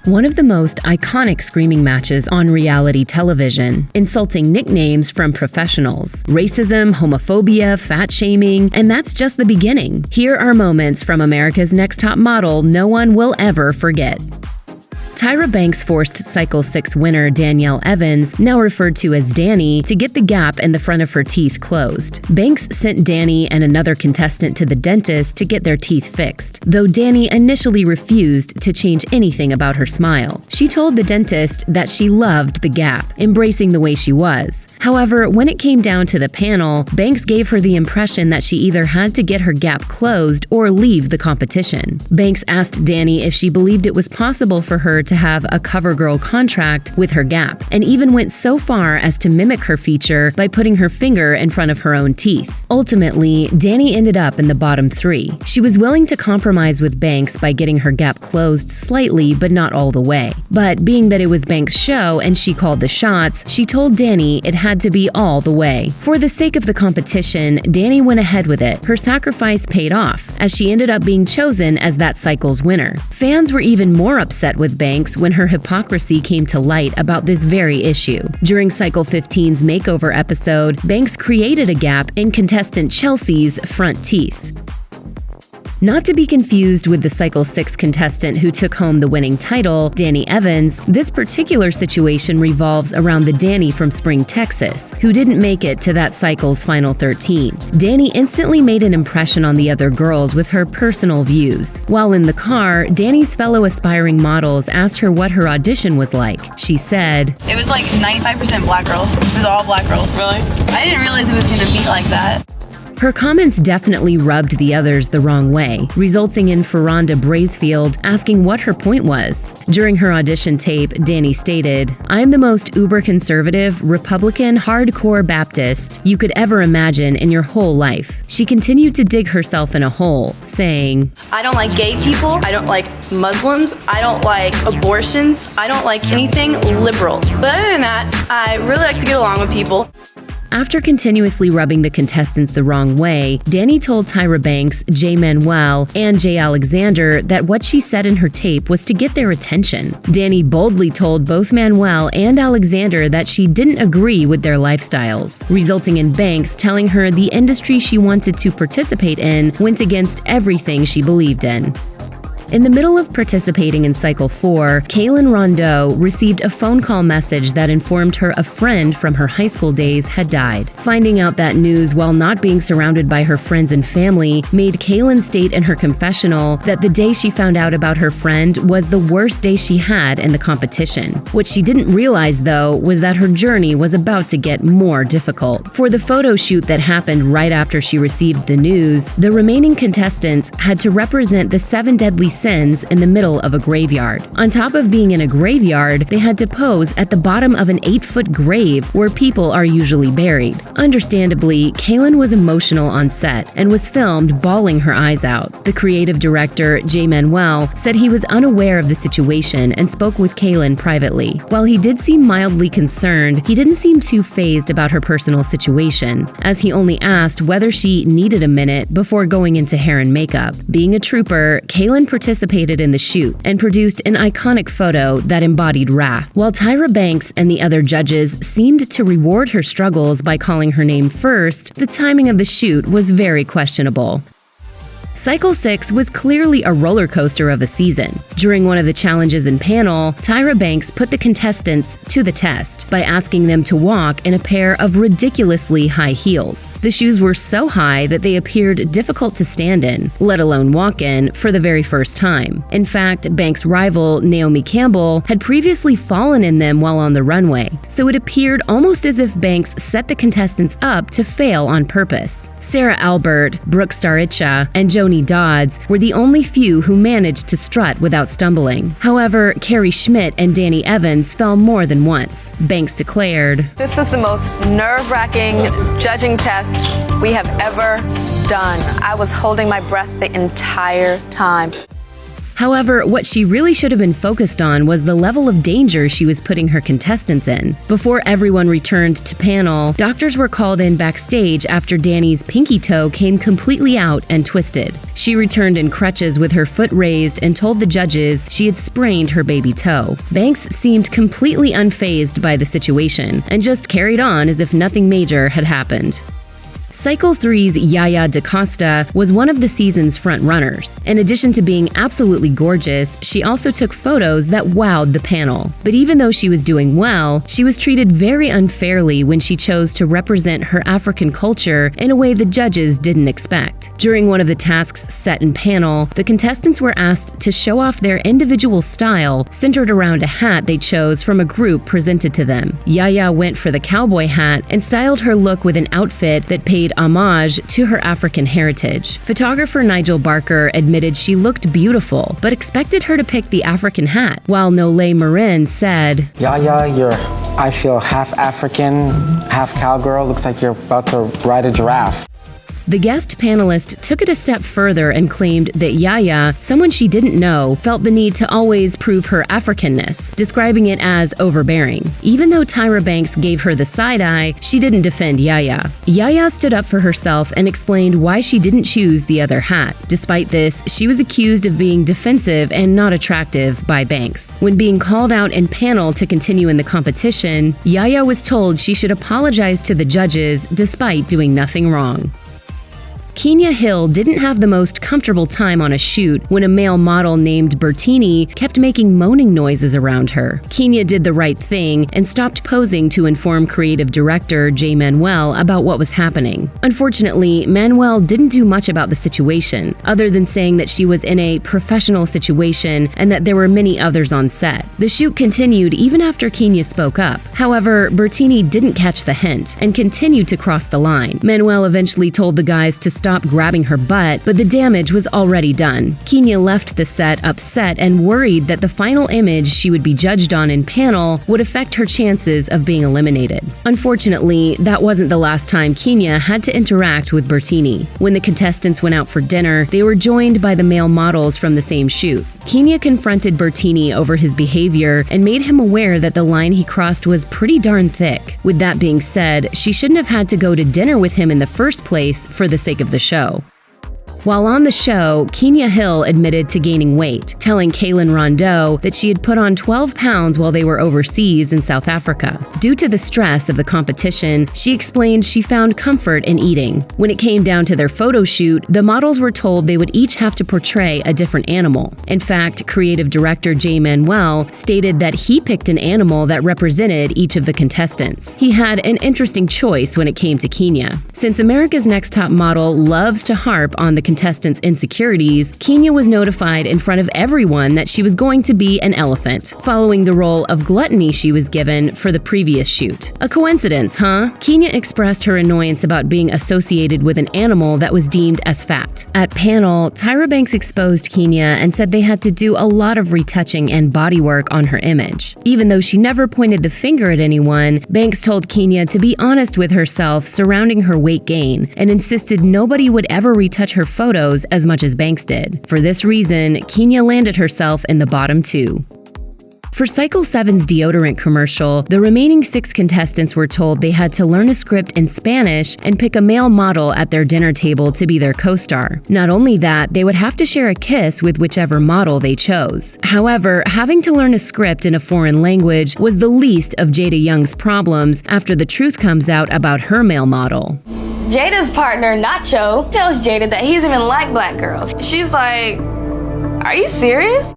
One of the most iconic screaming matches on reality television, insulting nicknames from professionals, racism, homophobia, fat shaming, and that's just the beginning. Here are moments from America's Next Top Model no one will ever forget. Tyra Banks forced Cycle 6 winner Danielle Evans, now referred to as Danny, to get the gap in the front of her teeth closed. Banks sent Danny and another contestant to the dentist to get their teeth fixed, though Danny initially refused to change anything about her smile. She told the dentist that she loved the gap, embracing the way she was. However, when it came down to the panel, Banks gave her the impression that she either had to get her gap closed or leave the competition. Banks asked Danny if she believed it was possible for her to have a CoverGirl contract with her gap, and even went so far as to mimic her feature by putting her finger in front of her own teeth. Ultimately, Danny ended up in the bottom 3. She was willing to compromise with Banks by getting her gap closed slightly, but not all the way. But being that it was Banks' show and she called the shots, she told Danny it had to be all the way. For the sake of the competition, Danny went ahead with it. Her sacrifice paid off, as she ended up being chosen as that cycle's winner. Fans were even more upset with Banks when her hypocrisy came to light about this very issue. During Cycle 15's makeover episode, Banks created a gap in contestant Chelsea's front teeth. Not to be confused with the Cycle 6 contestant who took home the winning title, Danny Evans, this particular situation revolves around the Danny from Spring, Texas, who didn't make it to that cycle's final 13. Danny instantly made an impression on the other girls with her personal views. While in the car, Danny's fellow aspiring models asked her what her audition was like. She said, "It was like 95% black girls. It was all black girls." Really? I didn't realize it was gonna be like that. Her comments definitely rubbed the others the wrong way, resulting in Ferranda Bracefield asking what her point was. During her audition tape, Danny stated, "I'm the most uber-conservative, Republican, hardcore Baptist you could ever imagine in your whole life." She continued to dig herself in a hole, saying, I don't like gay people. I don't like Muslims. I don't like abortions. I don't like anything liberal. But other than that, I really like to get along with people. After continuously rubbing the contestants the wrong way, Danny told Tyra Banks, Jay Manuel, and Jay Alexander that what she said in her tape was to get their attention. Danny boldly told both Manuel and Alexander that she didn't agree with their lifestyles, resulting in Banks telling her the industry she wanted to participate in went against everything she believed in. In the middle of participating in Cycle 4, Kaylin Rondeau received a phone call message that informed her a friend from her high school days had died. Finding out that news while not being surrounded by her friends and family made Kaylin state in her confessional that the day she found out about her friend was the worst day she had in the competition. What she didn't realize, though, was that her journey was about to get more difficult. For the photo shoot that happened right after she received the news, the remaining contestants had to represent the 7 deadly sins in the middle of a graveyard. On top of being in a graveyard, they had to pose at the bottom of an 8-foot grave where people are usually buried. Understandably, Kaylin was emotional on set and was filmed bawling her eyes out. The creative director, Jay Manuel, said he was unaware of the situation and spoke with Kaylin privately. While he did seem mildly concerned, he didn't seem too fazed about her personal situation, as he only asked whether she needed a minute before going into hair and makeup. Being a trooper, Kaylin participated in the shoot and produced an iconic photo that embodied wrath. While Tyra Banks and the other judges seemed to reward her struggles by calling her name first, the timing of the shoot was very questionable. Cycle 6 was clearly a roller coaster of a season. During one of the challenges in panel, Tyra Banks put the contestants to the test by asking them to walk in a pair of ridiculously high heels. The shoes were so high that they appeared difficult to stand in, let alone walk in, for the very first time. In fact, Banks' rival, Naomi Campbell, had previously fallen in them while on the runway, so it appeared almost as if Banks set the contestants up to fail on purpose. Sarah Albert, Brooke Staricha, and Joni Dodds were the only few who managed to strut without stumbling. However, Carrie Schmidt and Danny Evans fell more than once. Banks declared, "This is the most nerve-wracking judging test we have ever done. I was holding my breath the entire time." However, what she really should have been focused on was the level of danger she was putting her contestants in. Before everyone returned to panel, doctors were called in backstage after Danny's pinky toe came completely out and twisted. She returned in crutches with her foot raised and told the judges she had sprained her baby toe. Banks seemed completely unfazed by the situation and just carried on as if nothing major had happened. Cycle 3's Yaya DaCosta was one of the season's front-runners. In addition to being absolutely gorgeous, she also took photos that wowed the panel. But even though she was doing well, she was treated very unfairly when she chose to represent her African culture in a way the judges didn't expect. During one of the tasks set in panel, the contestants were asked to show off their individual style centered around a hat they chose from a group presented to them. Yaya went for the cowboy hat and styled her look with an outfit that paid homage to her African heritage. Photographer Nigel Barker admitted she looked beautiful, but expected her to pick the African hat, while Nole Marin said, Yaya, I feel half African, half cowgirl. Looks like you're about to ride a giraffe. The guest panelist took it a step further and claimed that Yaya, someone she didn't know, felt the need to always prove her Africanness, describing it as overbearing. Even though Tyra Banks gave her the side-eye, she didn't defend Yaya. Yaya stood up for herself and explained why she didn't choose the other hat. Despite this, she was accused of being defensive and not attractive by Banks. When being called out in panel to continue in the competition, Yaya was told she should apologize to the judges despite doing nothing wrong. Kenya Hill didn't have the most comfortable time on a shoot when a male model named Bertini kept making moaning noises around her. Kenya did the right thing and stopped posing to inform creative director Jay Manuel about what was happening. Unfortunately, Manuel didn't do much about the situation, other than saying that she was in a professional situation and that there were many others on set. The shoot continued even after Kenya spoke up. However, Bertini didn't catch the hint and continued to cross the line. Manuel eventually told the guys to stop grabbing her butt, but the damage was already done. Kenya left the set upset and worried that the final image she would be judged on in panel would affect her chances of being eliminated. Unfortunately, that wasn't the last time Kenya had to interact with Bertini. When the contestants went out for dinner, they were joined by the male models from the same shoot. Kenya confronted Bertini over his behavior and made him aware that the line he crossed was pretty darn thick. With that being said, she shouldn't have had to go to dinner with him in the first place for the sake of the show. While on the show, Kenya Hill admitted to gaining weight, telling Kaylin Rondeau that she had put on 12 pounds while they were overseas in South Africa. Due to the stress of the competition, she explained she found comfort in eating. When it came down to their photo shoot, the models were told they would each have to portray a different animal. In fact, creative director Jay Manuel stated that he picked an animal that represented each of the contestants. He had an interesting choice when it came to Kenya. Since America's Next Top Model loves to harp on the contestants' insecurities, Kenya was notified in front of everyone that she was going to be an elephant, following the role of gluttony she was given for the previous shoot. A coincidence, huh? Kenya expressed her annoyance about being associated with an animal that was deemed as fat. At panel, Tyra Banks exposed Kenya and said they had to do a lot of retouching and body work on her image. Even though she never pointed the finger at anyone, Banks told Kenya to be honest with herself surrounding her weight gain and insisted nobody would ever retouch her photos as much as Banks did. For this reason, Kenya landed herself in the bottom 2. For Cycle 7's deodorant commercial, the remaining 6 contestants were told they had to learn a script in Spanish and pick a male model at their dinner table to be their co-star. Not only that, they would have to share a kiss with whichever model they chose. However, having to learn a script in a foreign language was the least of Jada Young's problems after the truth comes out about her male model. Jada's partner, Nacho, tells Jada that he doesn't even like black girls. She's like, are you serious?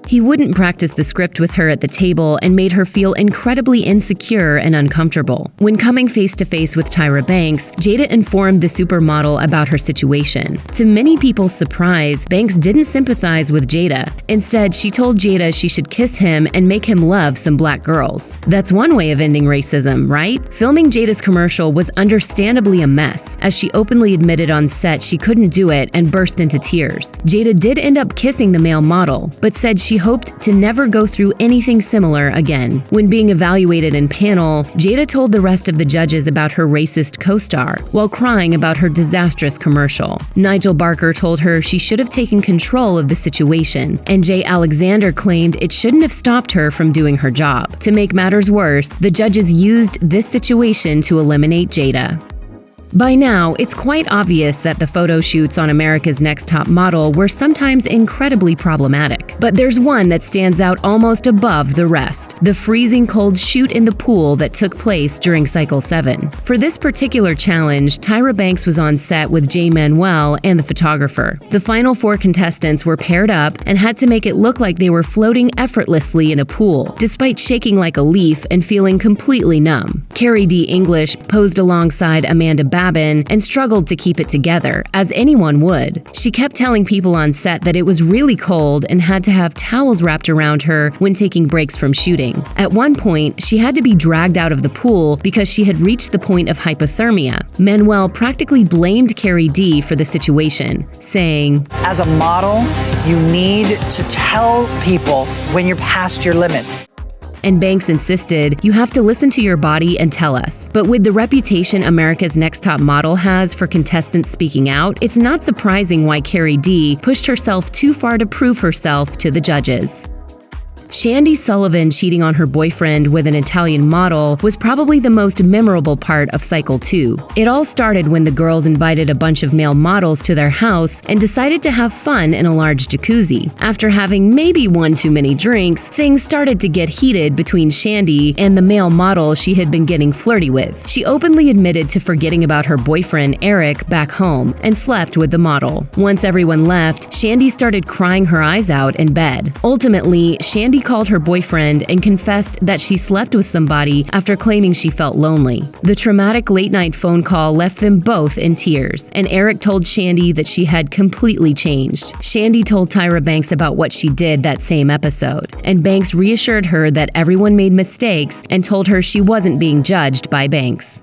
He wouldn't practice the script with her at the table and made her feel incredibly insecure and uncomfortable. When coming face-to-face with Tyra Banks, Jada informed the supermodel about her situation. To many people's surprise, Banks didn't sympathize with Jada. Instead, she told Jada she should kiss him and make him love some black girls. That's one way of ending racism, right? Filming Jada's commercial was understandably a mess, as she openly admitted on set she couldn't do it and burst into tears. Jada did end up kissing the male model, but said she she hoped to never go through anything similar again. When being evaluated in panel, Jada told the rest of the judges about her racist co-star, while crying about her disastrous commercial. Nigel Barker told her she should have taken control of the situation, and Jay Alexander claimed it shouldn't have stopped her from doing her job. To make matters worse, the judges used this situation to eliminate Jada. By now, it's quite obvious that the photo shoots on America's Next Top Model were sometimes incredibly problematic. But there's one that stands out almost above the rest: the freezing cold shoot in the pool that took place during Cycle 7. For this particular challenge, Tyra Banks was on set with Jay Manuel and the photographer. The final 4 contestants were paired up and had to make it look like they were floating effortlessly in a pool, despite shaking like a leaf and feeling completely numb. Carrie D. English posed alongside Amanda and struggled to keep it together, as anyone would. She kept telling people on set that it was really cold and had to have towels wrapped around her when taking breaks from shooting. At one point, she had to be dragged out of the pool because she had reached the point of hypothermia. Manuel practically blamed Carrie D for the situation, saying, "As a model, you need to tell people when you're past your limit." And Banks insisted, "You have to listen to your body and tell us." But with the reputation America's Next Top Model has for contestants speaking out, it's not surprising why Carrie D pushed herself too far to prove herself to the judges. Shandy Sullivan cheating on her boyfriend with an Italian model was probably the most memorable part of Cycle 2. It all started when the girls invited a bunch of male models to their house and decided to have fun in a large jacuzzi. After having maybe one too many drinks, things started to get heated between Shandy and the male model she had been getting flirty with. She openly admitted to forgetting about her boyfriend, Eric, back home and slept with the model. Once everyone left, Shandy started crying her eyes out in bed. Ultimately, Shandy called her boyfriend and confessed that she slept with somebody after claiming she felt lonely. The traumatic late-night phone call left them both in tears, and Eric told Shandy that she had completely changed. Shandy told Tyra Banks about what she did that same episode, and Banks reassured her that everyone made mistakes and told her she wasn't being judged by Banks.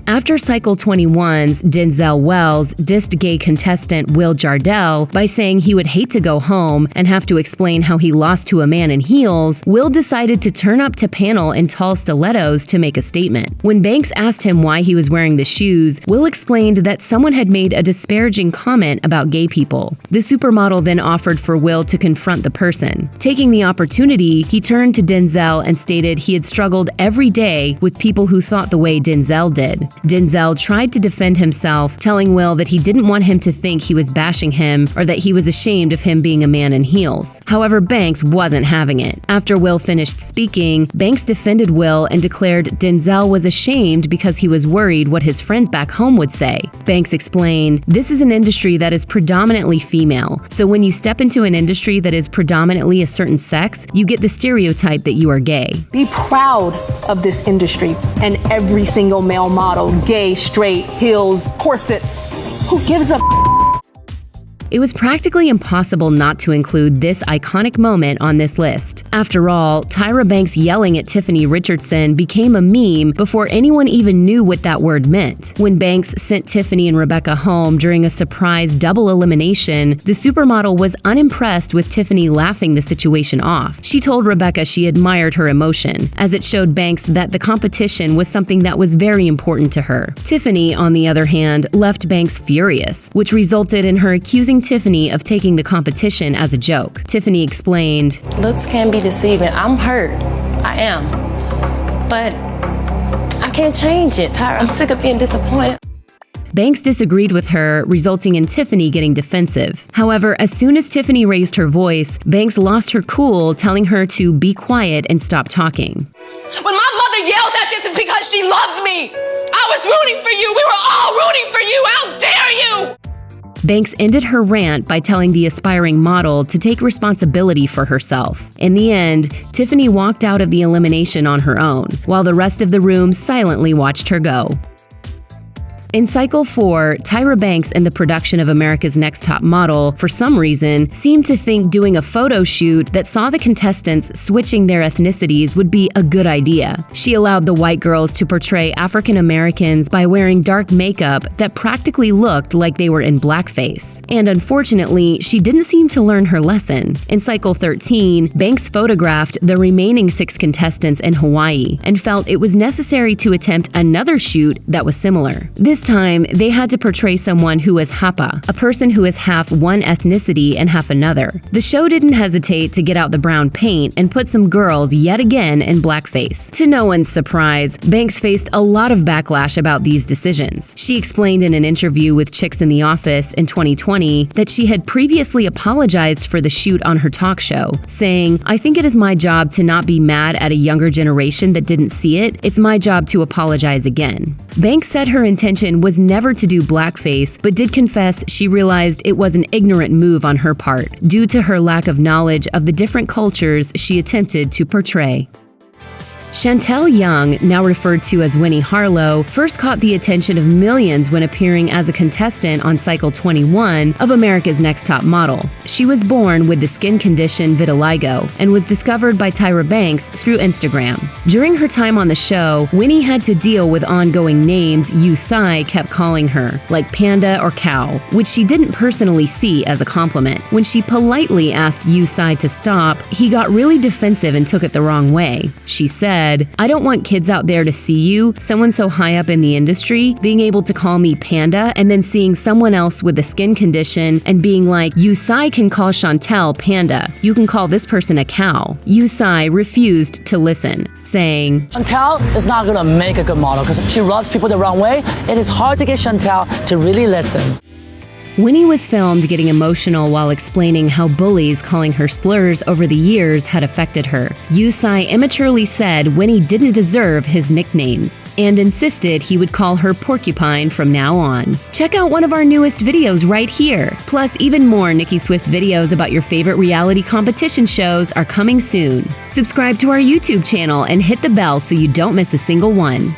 After Cycle 21's Denzel Wells dissed gay contestant Will Jardell by saying he would hate to go home and have to explain how he lost to a man in heels, Will decided to turn up to panel in tall stilettos to make a statement. When Banks asked him why he was wearing the shoes, Will explained that someone had made a disparaging comment about gay people. The supermodel then offered for Will to confront the person. Taking the opportunity, he turned to Denzel and stated he had struggled every day with people who thought the way Denzel did. Denzel tried to defend himself, telling Will that he didn't want him to think he was bashing him or that he was ashamed of him being a man in heels. However, Banks wasn't having it. After Will finished speaking, Banks defended Will and declared Denzel was ashamed because he was worried what his friends back home would say. Banks explained, "This is an industry that is predominantly female, so when you step into an industry that is predominantly a certain sex, you get the stereotype that you are gay." Be proud of this industry and every single male model. Gay, straight, heels, corsets. Who gives a It was practically impossible not to include this iconic moment on this list. After all, Tyra Banks yelling at Tiffany Richardson became a meme before anyone even knew what that word meant. When Banks sent Tiffany and Rebecca home during a surprise double elimination, the supermodel was unimpressed with Tiffany laughing the situation off. She told Rebecca she admired her emotion, as it showed Banks that the competition was something that was very important to her. Tiffany, on the other hand, left Banks furious, which resulted in her accusing Tiffany of taking the competition as a joke. Tiffany explained, "Looks can be deceiving. I'm hurt. I am. But I can't change it, Tyra. I'm sick of being disappointed." Banks disagreed with her, resulting in Tiffany getting defensive. However, as soon as Tiffany raised her voice, Banks lost her cool, telling her to be quiet and stop talking. "When my mother yells at this, it's because she loves me. I was rooting for you. We were all rooting for you. How dare you?" Banks ended her rant by telling the aspiring model to take responsibility for herself. In the end, Tiffany walked out of the elimination on her own, while the rest of the room silently watched her go. In cycle 4, Tyra Banks and the production of America's Next Top Model, for some reason, seemed to think doing a photo shoot that saw the contestants switching their ethnicities would be a good idea. She allowed the white girls to portray African Americans by wearing dark makeup that practically looked like they were in blackface. And unfortunately, she didn't seem to learn her lesson. In cycle 13, Banks photographed the remaining 6 contestants in Hawaii and felt it was necessary to attempt another shoot that was similar. This time, they had to portray someone who was Hapa, a person who is half one ethnicity and half another. The show didn't hesitate to get out the brown paint and put some girls yet again in blackface. To no one's surprise, Banks faced a lot of backlash about these decisions. She explained in an interview with Chicks in the Office in 2020 that she had previously apologized for the shoot on her talk show, saying, "I think it is my job to not be mad at a younger generation that didn't see it. It's my job to apologize again." Banks said her intention was never to do blackface, but did confess she realized it was an ignorant move on her part, due to her lack of knowledge of the different cultures she attempted to portray. Chantel Young, now referred to as Winnie Harlow, first caught the attention of millions when appearing as a contestant on cycle 21 of America's Next Top Model. She was born with the skin condition vitiligo and was discovered by Tyra Banks through Instagram. During her time on the show, Winnie had to deal with ongoing names Yusai kept calling her, like panda or cow, which she didn't personally see as a compliment. When she politely asked Yusai to stop, he got really defensive and took it the wrong way. She said, "I don't want kids out there to see you, someone so high up in the industry, being able to call me panda and then seeing someone else with a skin condition and being like, Yusai can call Chantel panda. You can call this person a cow." Yusai refused to listen, saying, "Chantel is not gonna make a good model because she rubs people the wrong way. It is hard to get Chantel to really listen." Winnie was filmed getting emotional while explaining how bullies calling her slurs over the years had affected her. Yusai immaturely said Winnie didn't deserve his nicknames and insisted he would call her Porcupine from now on. Check out one of our newest videos right here. Plus, even more Nicki Swift videos about your favorite reality competition shows are coming soon. Subscribe to our YouTube channel and hit the bell so you don't miss a single one.